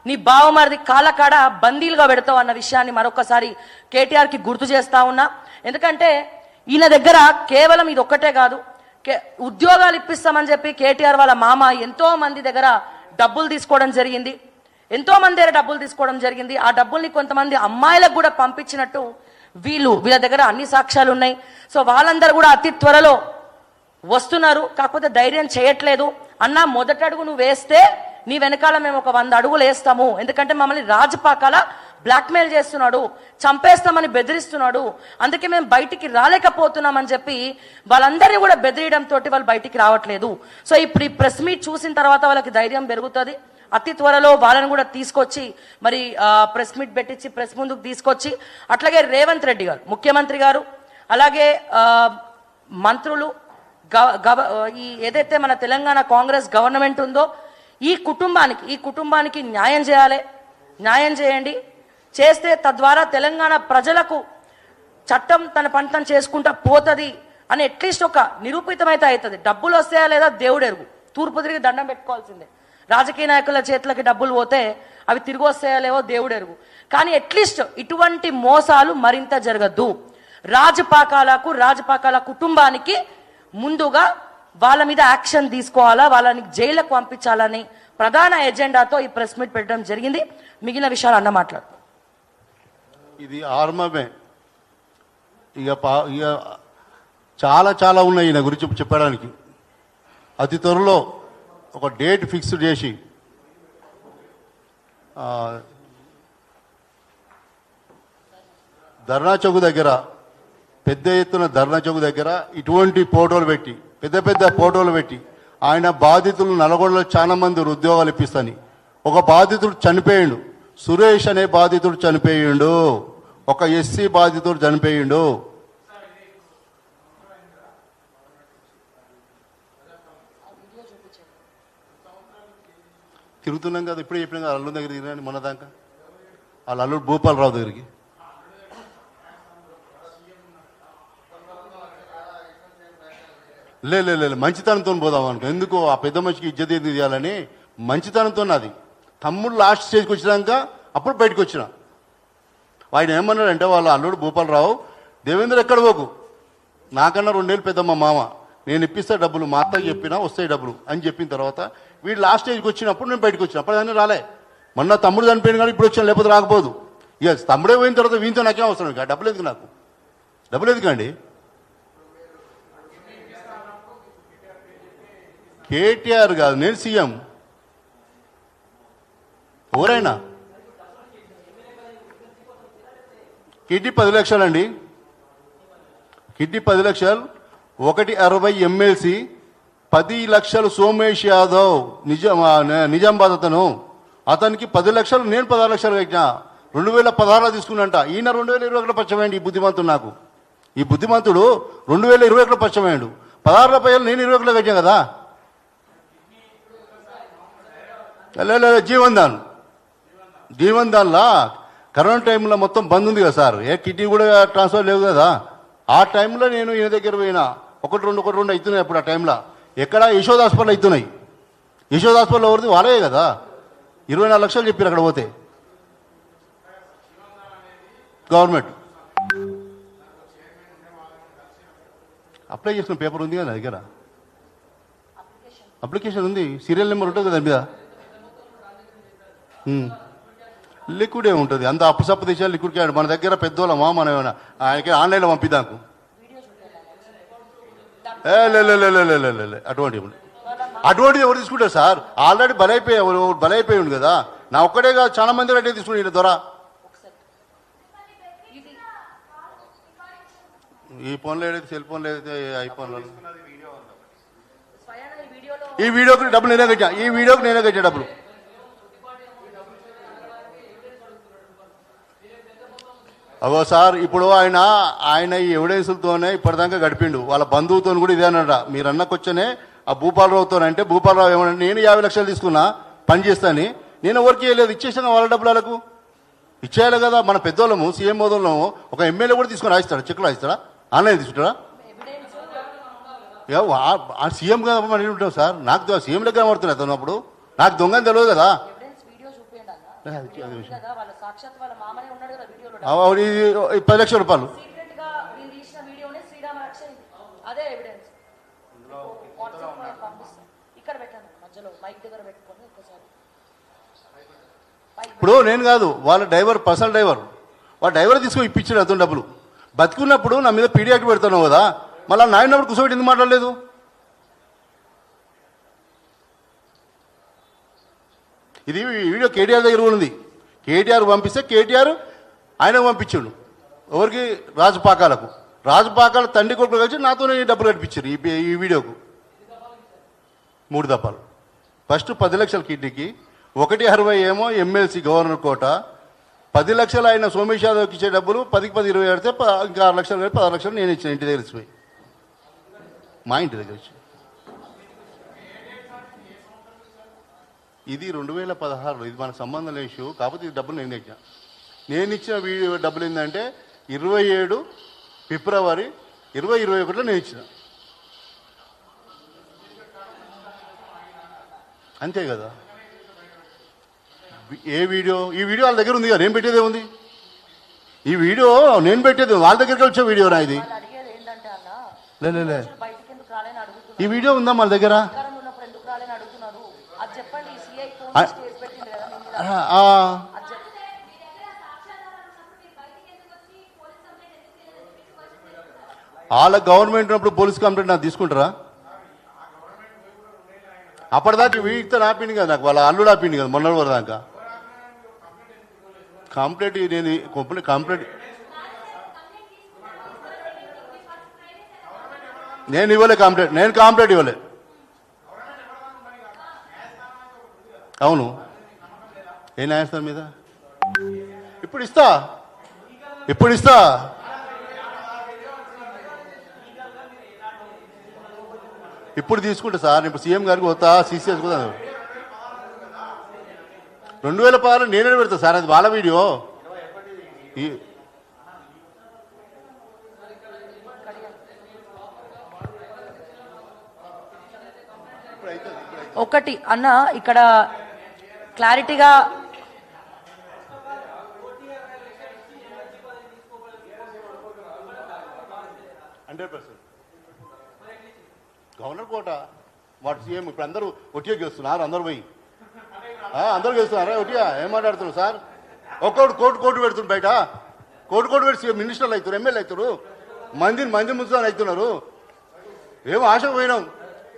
S2: నీ బావమరిది కాళ్ళకాడ బందీలుగా పెడతావు అన్న విషయాన్ని మరొకసారి కేటీఆర్కి గుర్తు చేస్తా ఉన్నా. ఎందుకంటే ఈయన దగ్గర కేవలం ఇది ఒక్కటే కాదు, ఉద్యోగాలు ఇప్పిస్తామని చెప్పి కేటీఆర్ వాళ్ళ మామ ఎంతో మంది దగ్గర డబ్బులు తీసుకోవడం జరిగింది. ఆ డబ్బుల్ని కొంతమంది అమ్మాయిలకు కూడా పంపించినట్టు వీళ్ళ దగ్గర అన్ని సాక్ష్యాలు ఉన్నాయి. సో వాళ్ళందరూ కూడా అతి త్వరలో వస్తున్నారు, కాకపోతే ధైర్యం చేయట్లేదు. అన్న మొదటి అడుగు నువ్వు వేస్తే నీ వెనకాల మేము ఒక 100 అడుగులు వేస్తాము, ఎందుకంటే మమ్మల్ని రాజపాకాల బ్లాక్మెయిల్ చేస్తున్నాడు, చంపేస్తామని బెదిరిస్తున్నాడు, అందుకే మేము బయటికి రాలేకపోతున్నామని చెప్పి వాళ్ళందరినీ కూడా బెదిరియడంతో వాళ్ళు బయటికి రావట్లేదు. సో ఇప్పుడు ఈ ప్రెస్ మీట్ చూసిన తర్వాత వాళ్ళకి ధైర్యం పెరుగుతుంది. అతి త్వరలో వాళ్ళని కూడా తీసుకొచ్చి మరి ప్రెస్ మీట్ పెట్టించి ప్రెస్ ముందుకు తీసుకొచ్చి, అట్లాగే రేవంత్ రెడ్డి గారు ముఖ్యమంత్రి గారు, అలాగే మంత్రులు, ఈ ఏదైతే మన తెలంగాణ కాంగ్రెస్ గవర్నమెంట్ ఉందో ఈ కుటుంబానికి న్యాయం చేయాలి. న్యాయం చేయండి. చేస్తే తద్వారా తెలంగాణ ప్రజలకు చట్టం తన పని తను చేసుకుంటా పోతుంది అని అట్లీస్ట్ ఒక నిరూపితమైతే అవుతుంది. డబ్బులు వస్తాయా లేదా దేవుడు ఎరుగు, తూర్పు తిరిగి దండం పెట్టుకోవాల్సిందే. రాజకీయ నాయకుల చేతులకి డబ్బులు పోతే అవి తిరిగి వస్తాయా లేవో దేవుడు ఎరుగు. కానీ అట్లీస్ట్ ఇటువంటి మోసాలు మరింత జరగద్దు. రాజపాకాల కుటుంబానికి ముందుగా వాళ్ళ మీద యాక్షన్ తీసుకోవాలా, వాళ్ళని జైలుకు పంపించాలని ప్రధాన ఎజెండాతో ఈ ప్రెస్ మీట్ పెట్టడం జరిగింది. మిగిలిన విషయాలు అన్న మాట్లాడు.
S1: ఇది ఆర్మమే. ఇక చాలా ఉన్నాయి ఈయన గురించి చెప్పడానికి. అతి త్వరలో ఒక డేట్ ఫిక్స్ చేసి ధర్నా చౌక్ దగ్గర, పెద్ద ఎత్తున ధర్నా చౌక్ దగ్గర ఇటువంటి ఫోటోలు పెట్టి, పెద్ద ఫోటోలు పెట్టి ఆయన బాధితులు నల్గొండలో చాలా మంది ఉద్యోగాలు ఇప్పిస్తాని. ఒక బాధితుడు చనిపోయిండు, సురేష్ అనే బాధితుడు చనిపోయిండు, ఒక ఎస్సీ బాధితుడు చనిపోయిండు. తిరుగుతున్నాం కదా, ఇప్పుడే చెప్పినాం కదా, అల్లుడి దగ్గర తిరిగినాను మొన్న దాకా. వాళ్ళ అల్లుడు భూపాలరావు దగ్గరికి. లేదు మంచితనంతో పోదాం అనుకో. ఎందుకు ఆ పెద్ద మనిషికి ఇజ్జత్ ఎందుకు చేయాలని మంచితనంతో. అది తమ్ముడు లాస్ట్ స్టేజ్కి వచ్చినాక అప్పుడు బయటకు వచ్చిన. ఆయన ఏమన్నాడంటే వాళ్ళ అల్లుడు భూపాలరావు, దేవేంద్ర ఎక్కడ పోకు, నాకన్నా 2 ఏళ్ళు పెద్ద మా మామ, నేను ఇప్పిస్తా డబ్బులు, మా అత్తకి చెప్పినా వస్తాయి డబ్బులు అని చెప్పిన తర్వాత వీడు లాస్ట్ స్టేజ్కి వచ్చినప్పుడు నేను బయటకు వచ్చిన. అప్పుడు దాన్ని రాలే. మొన్న తమ్ముడు చనిపోయిన కానీ ఇప్పుడు వచ్చాను, లేకపోతే రాకపోదు. ఇక తమ్ముడే పోయిన తర్వాత వీంతో నాకేం అవసరం, ఇక డబ్బులు ఎందుకు, నాకు డబ్బులు ఎందుకండి. కేటీఆర్ కాదు, నేను సీఎం. ఎవరైనా కిడ్నీ 10 లక్షలు అండి, కిడ్నీ 10 లక్షలు, 160 ఎమ్మెల్సీ, 10 లక్షలు సోమేష్ యాదవ్ నిజామాబాద్ అతనికి 10 లక్షలు, నేను 16 లక్షలు కట్టినా. 2016లో తీసుకున్నంట. ఈయన 2021లో పచ్చమేయండి. ఈ బుద్ధిమంతుడు, నాకు ఈ బుద్ధిమంతుడు 2021లో పచ్చమేయండు. 16 రూపాయలు నేను 21లో కట్టాను కదా. జీవన్ దాన్లా కరోనా టైంలో మొత్తం బంద్ ఉంది కదా సార్, ఏ కిడ్నీ కూడా ట్రాన్స్ఫర్ లేవు కదా. ఆ టైంలో నేను ఈయన దగ్గర పోయినా. ఒకటి రెండు అవుతున్నాయి అప్పుడు. ఆ టైంలో ఎక్కడ యశోద హాస్పిటల్ అవుతున్నాయి. యశోద హాస్పిటల్ ఎవరిది, వాళ్ళే కదా. 24 లక్షలు చెప్పారు అక్కడ పోతే గవర్నమెంట్. అప్లై చేసిన పేపర్ ఉంది కదా నా దగ్గర, అప్లికేషన్ ఉంది, సీరియల్ నెంబర్ ఉంటుంది కదా దాని మీద. లిక్విడే ఉంటుంది, అంత అప్పుసప్పు తీసా లిక్విడ్ క్యాడ్. మన దగ్గర పెద్దోళ్ళమా మనం ఏమైనా ఆయనకి ఆన్లైన్లో పంపిద్దాకు. అటువంటిది ఎవరు తీసుకుంటారు సార్? ఆల్రెడీ బలైపోయి ఉంది కదా. నా ఒక్కడే కాదు, చాలా మంది రెడ్డి తీసుకుంటే ద్వారా. ఈ ఫోన్లో ఏదైతే సెల్ ఫోన్లో ఏదైతే ఐఫోన్లో ఈ వీడియోకి డబ్బులు నేనే కట్టా, ఈ వీడియోకి నేనే కట్టా డబ్బులు. అవో సార్, ఇప్పుడు ఆయన ఈ ఎవిడెన్స్లతోనే ఇప్పటిదాకా గడిపిండు. వాళ్ళ బంధువుతో కూడా ఇదే అన్నట. మీరు అన్నకొచ్చనే ఆ భూపాలరావుతో అంటే, భూపాలరావు ఏమన్నా నేను 50 లక్షలు తీసుకున్నా పని చేస్తాను, నేను ఎవరికి ఇవ్వలేదు, ఇచ్చేసాను వాళ్ళ డబ్బులు వాళ్ళకు ఇచ్చేయాలి కదా. మన పెద్దోళ్ళము, సీఎం మోదోళ్ళము, ఒక ఎమ్మెల్యే కూడా తీసుకొని రాయిస్తాడా, చెక్కులు రాయిస్తాడా, ఆన్లైన్ తీసుకుంటాడా? సీఎం కదా మరి ఉంటాం సార్. నాకు సీఎం దగ్గర పడుతున్నాయి అతను, నాకు దొంగని తెలియదు కదా. 10 లక్షల రూపాయలు ఇప్పుడు నేను కాదు, వాళ్ళ డ్రైవర్, పర్సనల్ డ్రైవర్, వాళ్ళ డ్రైవర్ తీసుకొని ఇప్పించాడు అతను డబ్బులు. బతుకున్నప్పుడు నా మీద పీడియాకి పెడుతున్నావు కదా, మళ్ళీ నాయనప్పుడు కూర్చోబెట్టి ఎందుకు మాట్లాడలేదు? ఇది వీడియో కేటీఆర్ దగ్గర ఉంది. కేటీఆర్ పంపిస్తే కేటీఆర్ ఆయన పంపించాడు ఎవరికి రాజపాకాలకు తండ్రి కొడుకులు కలిసి నాతోనే డబ్బులు కట్టించారు ఈ వీడియోకు 3 దఫాలు. ఫస్ట్ 10 లక్షల కిడ్నీకి 1.60 ఏమో ఎమ్మెల్సీ గవర్నర్ కోట, 10 లక్షలు ఆయన సోమేష్ యాదవ్కి ఇచ్చే డబ్బులు 10కి 10 20 పెడితే ఇంకా 6 లక్షలు 16 లక్షలు నేను ఇచ్చిన ఇంటి దగ్గర పోయి మా ఇంటి దగ్గర వచ్చి. ఇది 2016 ఇది మనకు సంబంధం లేని ఇష్యూ. కాకపోతే ఈ డబ్బులు నేను ఇచ్చిన వీడియో డబ్బులు ఏంటంటే 27 ఫిబ్రవరి 2021లో నేను ఇచ్చిన, అంతే కదా. ఏ వీడియో? ఈ వీడియో వాళ్ళ దగ్గర ఉంది కదా, నేను పెట్టేదే ఉంది. ఈ వీడియో నేను పెట్టేది వాళ్ళ దగ్గరికి వచ్చే వీడియో నా ఇది. లే ఈ వీడియో ఉందా మన దగ్గర? వాళ్ళ గవర్నమెంట్ ఉన్నప్పుడు పోలీస్ కంప్లైంట్ నాకు తీసుకుంటారా? అప్పటిదాకా వీటితో ఆపింది కదా, నాకు వాళ్ళ అల్లుడు ఆపింది కదా మొన్న వరకు దాకా. కంప్లైంట్ నేను ఇవ్వలే కంప్లైంట్ ఇవ్వలే. అవును, ఏ న్యాయస్థానం మీద? ఇప్పుడు ఇస్తా ఇప్పుడు తీసుకుంటా సార్. ఇప్పుడు సీఎం గారికి పోతా, సీసీఎస్ కూడా 2016 నేనే పెడతా సార్, అది వాళ్ళ వీడియో.
S2: ఒకటి అన్న ఇక్కడ క్లారిటీగా
S1: గవర్నర్ కోట వాడు సీఎం. ఇప్పుడు అందరూ ఒట్టిగా గెలుస్తున్నారు, అందరూ పోయి అందరూ గెలుస్తున్నారా ఒట్టిగా? ఏం మాట్లాడుతున్నారు సార్? ఒక్కోటి కోర్టు పెడుతున్నారు బయట, కోర్టు పెట్టి సీఎం మినిస్టర్లు అవుతారు, ఎమ్మెల్యే అవుతారు, మంది మున్సిపల్ అవుతున్నారు. ఏమో ఆశకు పోయినాం,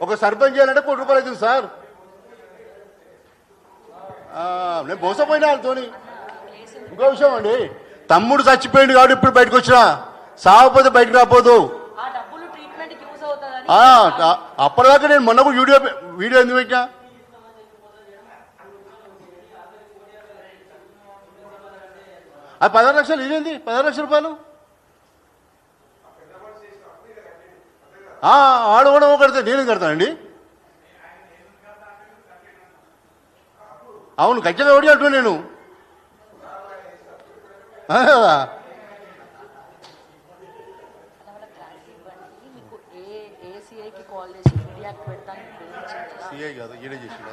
S1: ఒక సర్పంచ్ చేయాలంటే ₹1 కోటి అవుతుంది సార్. నేను మోసపోయినా వాళ్ళతోని. ఇంకో విషయం అండి, తమ్ముడు చచ్చిపోయింది కాబట్టి ఇప్పుడు బయటకు వచ్చినా, సాగపోతే బయటకు రాపోదు. అప్పటిదాకా నేను మొన్న వీడియో ఎందుకు పెట్టినా? అది 16 లక్షలు. ఇదేంది 16 లక్షల రూపాయలు? ఆడు కూడా కడితే నేను కడతానండి. అవును, ఖచ్చితంగా ఒకటి అంటున్నా నేను. సిఐ కాదు, ఈడే చేసింది.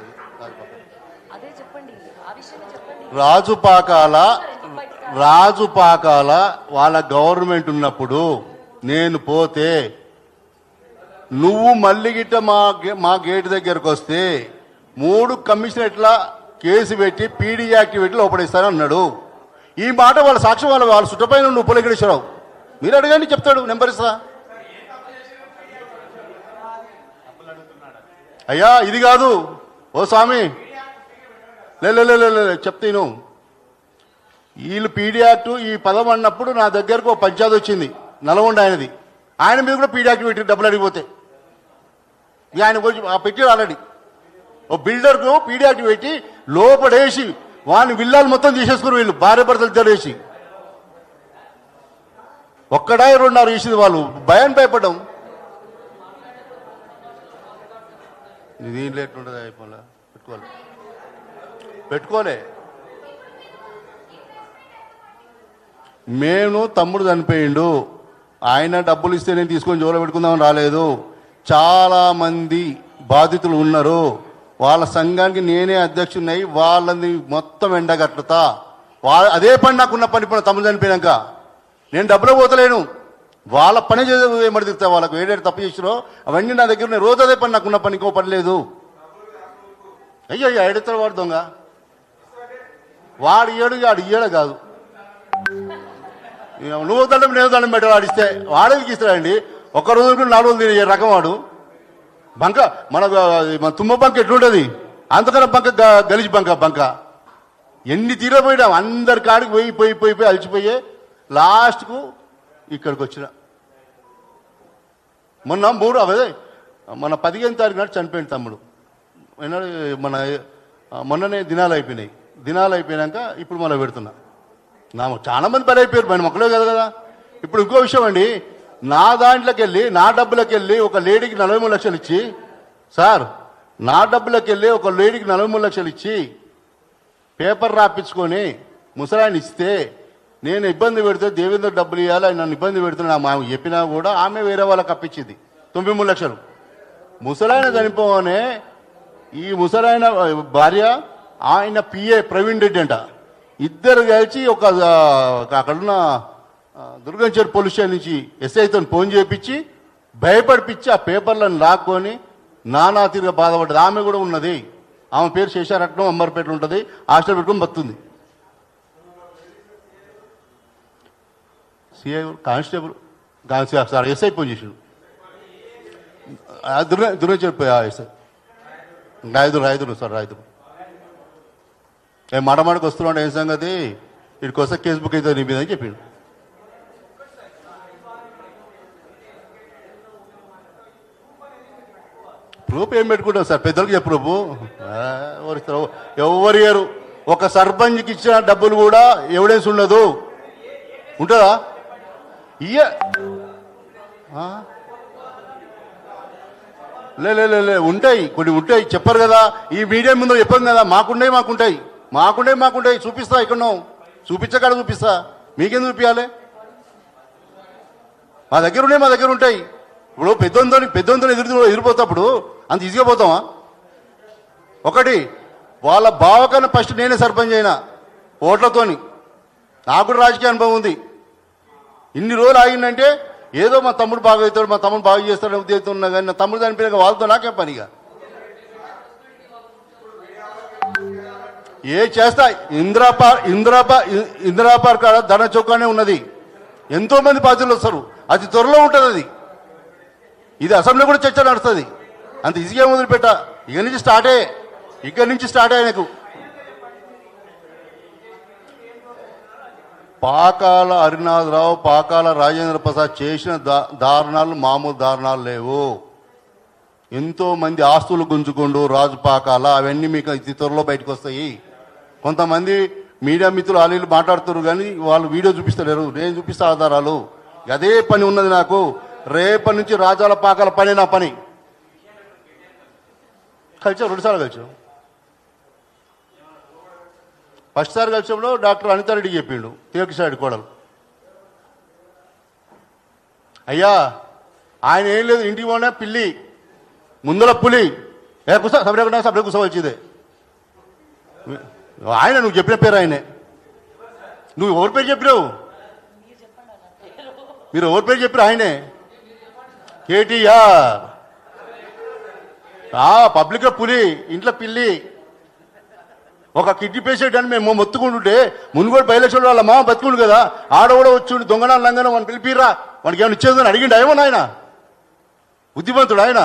S1: రాజుపాకాల వాళ్ళ గవర్నమెంట్ ఉన్నప్పుడు నేను పోతే నువ్వు మళ్ళీ గిట్ట మా గేట్ దగ్గరకు వస్తే 3 కమిషనరేట్ల కేసు పెట్టి పీడీ యాక్టివిటీ లోపడిస్తానన్నాడు. ఈ మాట వాళ్ళ సాక్ష్యం వాళ్ళ చుట్టపైన నువ్వు పులకరేశ్వరరావు మీరు అడగండి, చెప్తాడు, నెంబర్ ఇస్తా. అయ్యా ఇది కాదు ఓ స్వామి, లే చెప్తాను. వీళ్ళు పీడీ యాక్ట్ ఈ పదం అన్నప్పుడు నా దగ్గరకు ఒక పంచాయతీ వచ్చింది, నల్గొండ ఆయనది. ఆయన మీద కూడా పీడీ యాక్ట్ పెట్టి డబ్బులు అడిగిపోతే ఆయన పెట్టాడు ఆల్రెడీ. ఓ బిల్డర్కు పీడీ యాక్ట్ పెట్టి లోపడేసి వాని విల్లాలు మొత్తం తీసేసుకుని వీళ్ళు భార్య భర్తలు తెరేసి ఒక్కడా 2.5 వేసింది. వాళ్ళు భయాన్ని భయపడ్డాం. దీంట్లో ఎట్లుంటుంది అయిపోలే పెట్టుకోలే. మేము తమ్ముడు చనిపోయిండు, ఆయన డబ్బులు ఇస్తే నేను తీసుకొని జోలో పెట్టుకుందామని రాలేదు. చాలా మంది బాధితులు ఉన్నారు, వాళ్ళ సంఘానికి నేనే అధ్యక్షుడినై వాళ్ళని మొత్తం ఎండగట్టుతా. అదే పని నాకున్న పని తమ్ముడు చనిపోయినాక నేను డబ్బులు పోతలేను, వాళ్ళ పని చేసే ఏమడి తిరుగుతా. వాళ్ళకు ఏడేడు తప్పు చేసిరో అవన్నీ నా దగ్గర ఉన్నాయి. రోజు అదే పని నాకున్న పని, ఇంకో పని లేదు. అయ్యో ఎడుతాడు వాడు దొంగ, వాడు ఇయ్యడు కాదు. నువ్వు దండం నేను దండం పెట్టాడు, వాడిస్తే వాడేకి ఇస్తాడండి. 1 రోజు 4 రోజులు తినే రకం వాడు. బంక మన తుమ్మ బంక ఎట్లుంటుంది అంతకన్నా బంక గలిచి బంక ఎన్ని తీరపోయినాం అందరి కాడికి పోయి అలసిపోయే లాస్ట్కు ఇక్కడికి వచ్చిన మొన్న అదే మన 15వ తారీఖు నాడు చనిపోయిన తమ్ముడు మొన్ననే దినాలు అయిపోయినాక ఇప్పుడు మళ్ళీ పెడుతున్నా చాలా మంది బలి అయిపోయారు మన మొక్కలే కదా. ఇప్పుడు ఇంకో విషయం అండి, నా దాంట్లోకి వెళ్ళి నా డబ్బులకి వెళ్ళి ఒక లేడీకి 43 లక్షలు ఇచ్చి సార్ నా డబ్బులకి వెళ్ళి ఒక లేడీకి 43 లక్షలు ఇచ్చి పేపర్ రాపించుకొని ముసలాయన ఇస్తే నేను ఇబ్బంది పెడితే దేవేంద్ర డబ్బులు ఇవ్వాలి ఆయన నన్ను ఇబ్బంది పెడుతున్నా మా చెప్పినా కూడా ఆమె వేరే వాళ్ళకి అప్పించింది 93 లక్షలు. ముసలాయన చనిపోగానే ఈ ముసలాయన భార్య ఆయన పిఏ ప్రవీణ్ రెడ్డి అంట ఇద్దరు కలిసి ఒక అక్కడున్న దుర్గంచేరు పోలీస్ స్టేషన్ నుంచి ఎస్ఐతో ఫోన్ చేయించి భయపడిపించి ఆ పేపర్లను లాక్కొని నానా తీరుగా బాధపడ్డది. ఆమె కూడా ఉన్నది, ఆమె పేరు శేషారత్నం, అంబర్పేట ఉంటుంది, హాస్టల్ పెట్టుకుని బతుంది. CI constable sir SI phone చేసిండు, దుర్గంచేరు ఎస్ఐ రాయుదురు సార్ రాయుదురు మాటకి వస్తున్నాడు ఏం సంగతి వీడికి వస్తే కేసు బుక్ అయితే నీ మీద అని చెప్పిండు. ప్రూఫ్ ఏం పెట్టుకుంటాం సార్, పెద్దలకు చెప్పు ప్రూఫ్ ఎవరు ఇయ్యరు. ఒక సర్పంచ్కి ఇచ్చిన డబ్బులు కూడా ఎవిడెన్స్ ఉండదు, ఉంటుందా? లే ఉంటాయి, కొన్ని ఉంటాయి, చెప్పరు కదా. ఈ మీడియా ముందు చెప్పాం కదా, మాకుంటాయి చూపిస్తా, ఎక్కడో చూపించకాడ చూపిస్తా, మీకేం చూపించాలి? మా దగ్గర ఉంటాయి. ఇప్పుడు పెద్దొంతో ఎదిరిపోతాప్పుడు అంత ఈజీగా పోతామా? ఒకటి వాళ్ళ బావకన్నా ఫస్ట్ నేనే సర్పంచ్ అయినా ఓట్లతోని, నాకు కూడా రాజకీయ అనుభవం ఉంది. ఇన్ని రోజులు ఆగిందంటే ఏదో మా తమ్ముడు బాగా అవుతాడు, మా తమ్ముడు బాగా చేస్తాడు ఉద్దేశం ఉన్నా కానీ నా తమ్ముడు చనిపోయినాక వాళ్ళతో నాకేం పనిగా ఏ చేస్తా. ఇందిరా పార్క్ కాడ ధన చౌకానే ఉన్నది, ఎంతో మంది బాధ్యులు వస్తారు, అది త్వరలో ఉంటుంది. అది ఇది అసెంబ్లీ కూడా చర్చ నడుస్తుంది, అంత ఈజీగా వదిలిపెట్ట. ఇక్కడి నుంచి స్టార్ట్ ఆయనకు పాకాల హరినాథరావు, పాకాల రాజేంద్ర ప్రసాద్ చేసిన దారుణాలు మామూలు దారుణాలు లేవు. ఎంతో మంది ఆస్తులు గుంజుకుండు రాజు పాకాల, అవన్నీ మీకు ఇది త్వరలో బయటకు వస్తాయి. కొంతమంది మీడియా మిత్రులు వాళ్ళు మాట్లాడుతారు కానీ వాళ్ళు వీడియో చూపిస్తలేరు, నేను చూపిస్తా ఆధారాలు. అదే పని ఉన్నది నాకు. రేపటి నుంచి రాజాల పాకాల పని నా పని. కలిసాం, 2 సార్లు కలిసాం. ఫస్ట్ సారి కలిసంలో డాక్టర్ అనితారెడ్డికి చెప్పిండు, తీర్కిసాడి కోడలు, అయ్యా ఆయన ఏం లేదు, ఇంటికి పోయినా పిల్లి ముందల పులి సభ్య కూర్చోవచ్చేదే. ఆయన నువ్వు చెప్పిన పేరు ఆయనే. నువ్వు ఎవరి పేరు చెప్పినావు? మీరు ఎవరి పేరు చెప్పారు? ఆయనే కేటీఆర్. పబ్లిక్ పులి, ఇంట్లో పిల్లి. ఒక కిడ్నీ పేషెంట్ అని మేము మొత్తుకుంటుంటే మునుగోడు 10 లక్షల వాళ్ళ మామ బతుకుండు కదా, ఆడ కూడా వచ్చి దొంగనా లంగన వాడిని పిలిపిరా, వాడికి ఏమైనా ఇచ్చేదని అడిగిండు ఏమో ఆయన. బుద్ధిమంతుడు ఆయన.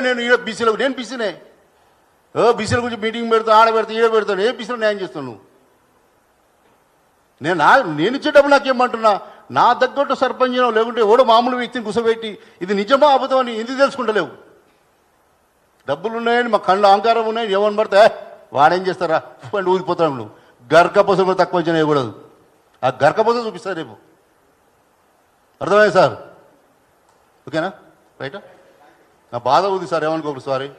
S1: నేను బీసీలకు, నేను బీసీనే, బీసీల గురించి మీటింగ్ పెడతా, ఆడ పెడతా, ఈడ పెడతాను. ఏ బీసీలో న్యాయం చేస్తాను నువ్వు? నేను ఇచ్చే డబ్బు నాకేమంటున్నా? నా తగ్గట్టు సర్పంచ్ లేకుంటే ఓడో మామూలు వ్యక్తిని కూర్చోబెట్టి ఇది నిజమా అబద్ధం అని ఎందుకు తెలుసుకుంటలేవు? డబ్బులు ఉన్నాయని మా కళ్ళు అహంకారం ఉన్నాయని ఏమని పడితే వాడేం చేస్తారా అని ఊదిపోతాడు. నువ్వు గర్కపోసం కూడా తక్కువ అంచనా వేయకూడదు. ఆ గర్కపోసం చూపిస్తారు రేపు. అర్థమైంది సార్? ఓకేనా? రైటా? నా బాధ ఉంది సార్, ఏమనుకోకూడదు, సారీ.